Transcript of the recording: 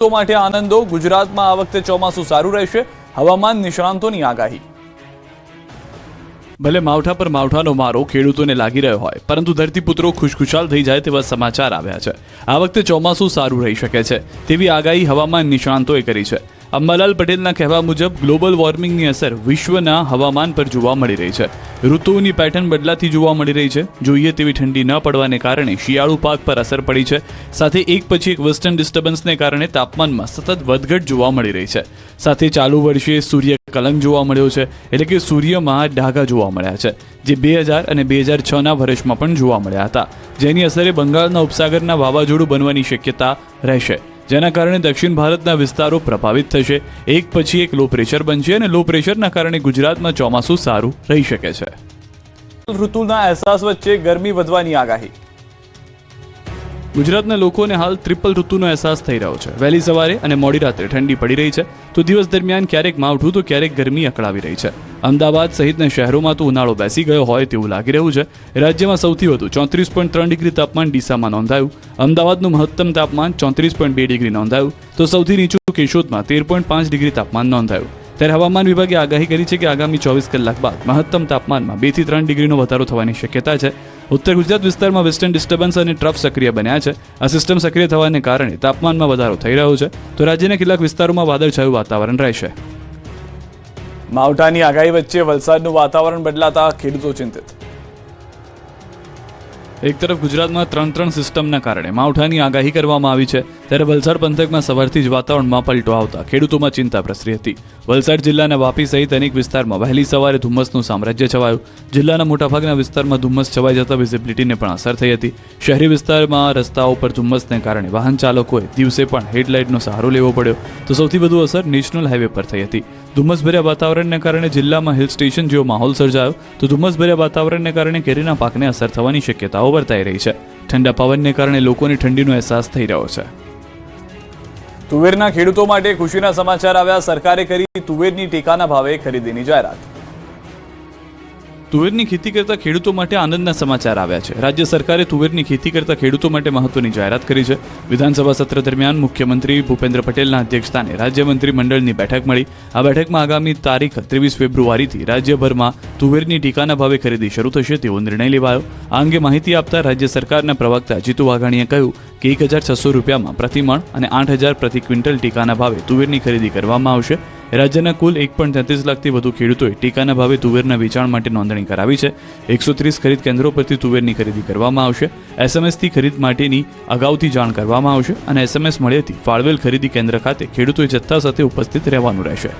માટે આનંદો ગુજરાતમાં આ વખતે ચોમાસું સારું રહેશે હવામાન નિષ્ણાંતોની આગાહી। ભલે માવઠા પર માવઠાનો મારો ખેડૂતોને લાગી રહ્યો હોય પરંતુ ધરતીપુત્રો ખુશખુશાલ થઈ જાય તેવા સમાચાર આવ્યા છે। આ વખતે ચોમાસું સારું રહી શકે છે તેવી આગાહી હવામાન નિષ્ણાંતોએ કરી છે। અંબાલાલ પટેલના કહેવા મુજબ ગ્લોબલ વોર્મિંગની અસર વિશ્વના હવામાન પર જોવા મળી રહી છે। ઋતુઓની પેટર્ન બદલાતી જોવા મળી રહી છે। જોઈએ તેવી ઠંડી ન પડવાને કારણે શિયાળુ પાક પર અસર પડી છે। સાથે એક પછી એક વેસ્ટર્ન ડિસ્ટર્બન્સને કારણે તાપમાનમાં સતત વધઘટ જોવા મળી રહી છે। સાથે ચાલુ વર્ષે સૂર્ય કલંક જોવા મળ્યો છે, એટલે કે સૂર્યમાં ડાઘા જોવા મળ્યા છે, જે 2000 અને 2006ના વર્ષમાં પણ જોવા મળ્યા હતા, જેની અસરે બંગાળના ઉપસાગરના વાવાઝોડું બનવાની શક્યતા રહેશે, જેના કારણે દક્ષિણ ભારતના વિસ્તારો પ્રભાવિત થશે। એક પછી એક લો પ્રેશર બનશે અને લો પ્રેશરના કારણે ગુજરાતમાં ચોમાસું સારું રહી શકે છે। ઋતુના અહેસાસ વચ્ચે ગરમી વધવાની આગાહી। ગુજરાતના લોકોને હાલ ટ્રિપલ ઋતુનો અહેસાસ થઈ રહ્યો છે। વહેલી સવારે અને મોડી રાત્રે ઠંડી પડી રહી છે, તો દિવસ દરમિયાન ક્યારેક માવઠું તો ક્યારેક ગરમી અકળાવી રહી છે। અમદાવાદ સહિતના શહેરોમાં તો ઉનાળો બેસી ગયો હોય તેવું લાગી રહ્યું છે। રાજ્યમાં સૌથી વધુ 34.3 ડિગ્રી તાપમાન ડીસામાં નોંધાયું। અમદાવાદનું મહત્તમ તાપમાન 34.2 ડિગ્રી નોંધાયું, તો સૌથી નીચું કેશોદમાં 13.5 ડિગ્રી તાપમાન નોંધાયું। ત્યારે હવામાન વિભાગે આગાહી કરી છે કે આગામી 24 કલાક બાદ મહત્તમ તાપમાનમાં 2 થી 3 ડિગ્રીનો વધારો થવાની શક્યતા છે। ઉત્તર ગુજરાત વિસ્તારમાં વેસ્ટર્ન ડિસ્ટર્બન્સ અને ટ્રફ સક્રિય બન્યા છે। આ સિસ્ટમ સક્રિય થવાને કારણે તાપમાનમાં વધારો થઈ રહ્યો છે, તો રાજ્યના કેટલાક વિસ્તારોમાં વાદળછાયું વાતાવરણ રહેશે। માવઠાની આગાહી વચ્ચે વલસાડનું વાતાવરણ બદલાતા ખેડૂતો ચિંતિત। એક તરફ ગુજરાતમાં 3 સિસ્ટમના કારણે માવઠાની આગાહી કરવામાં આવી છે, ત્યારે વલસાડ પંથકમાં સવારથી જ વાતાવરણમાં પલટો આવતા ખેડૂતોમાં ચિંતા પ્રસરી હતી। વલસાડ જિલ્લાના વાપી સહિત અનેક વિસ્તારમાં વહેલી સવારે ધુમ્મસનું સામ્રાજ્ય છવાયું। જિલ્લાના મોટાભાગના વિસ્તારમાં ધુમ્મસ છવાઈ જતા વિઝિબિલિટીને પણ અસર થઈ હતી। શહેરી વિસ્તારમાં રસ્તાઓ પર ધુમ્મસને કારણે વાહન ચાલકોએ દિવસે પણ હેડલાઇટનો સહારો લેવો પડ્યો, તો સૌથી વધુ અસર નેશનલ હાઈવે પર થઈ હતી। ધુમ્મસભર્યા વાતાવરણને કારણે જિલ્લામાં હિલ સ્ટેશન જેવો માહોલ સર્જાયો, તો ધુમ્મસભર્યા વાતાવરણને કારણે કેરીના પાકને અસર થવાની શક્યતાઓ વર્તાઈ રહી છે। ઠંડા પવનને કારણે લોકોને ઠંડીનો અહેસાસ થઈ રહ્યો છે। તુવેરના ખેડૂતો માટે ખુશીના સમાચાર આવ્યા। સરકારે કરી તુવેરની ટેકાના ભાવે ખરીદીની જાહેરાત। તુવેરની ખેતી કરતા ખેડૂતો માટે આનંદના સમાચાર આવ્યા છે। રાજ્ય સરકારે તુવેરની ખેતી કરતા ખેડૂતો માટે મહત્વની જાહેરાત કરી છે। વિધાનસભા સત્ર દરમિયાન મુખ્યમંત્રી ભૂપેન્દ્ર પટેલના અધ્યક્ષસ્થાને રાજ્ય મંત્રીમંડળની બેઠક મળી। આ બેઠકમાં આગામી તારીખ 23 ફેબ્રુઆરીથી રાજ્યભરમાં તુવેરની ટેકાના ભાવે ખરીદી શરૂ થશે તેવો નિર્ણય લેવાયો। આ અંગે માહિતી આપતા રાજ્ય સરકારના પ્રવક્તા જીતુ વાઘાણીએ કહ્યું કે 1600 રૂપિયામાં પ્રતિમણ અને 8000 પ્રતિ ક્વિન્ટલ ટેકાના ભાવે તુવેરની ખરીદી કરવામાં આવશે। રાજ્યના કુલ 1.33 લાખથી વધુ ખેડૂતોએ ટેકાના ભાવે તુવેરના વેચાણ માટે નોંધણી કરાવી છે। 130 ખરીદ કેન્દ્રો પરથી તુવેરની ખરીદી કરવામાં આવશે। એસએમએસથી ખરીદ માટેની અગાઉથી જાણ કરવામાં આવશે અને એસએમએસ મળ્યાથી ફાળવેલ ખરીદી કેન્દ્ર ખાતે ખેડૂતોએ જથ્થા સાથે ઉપસ્થિત રહેવાનું રહેશે।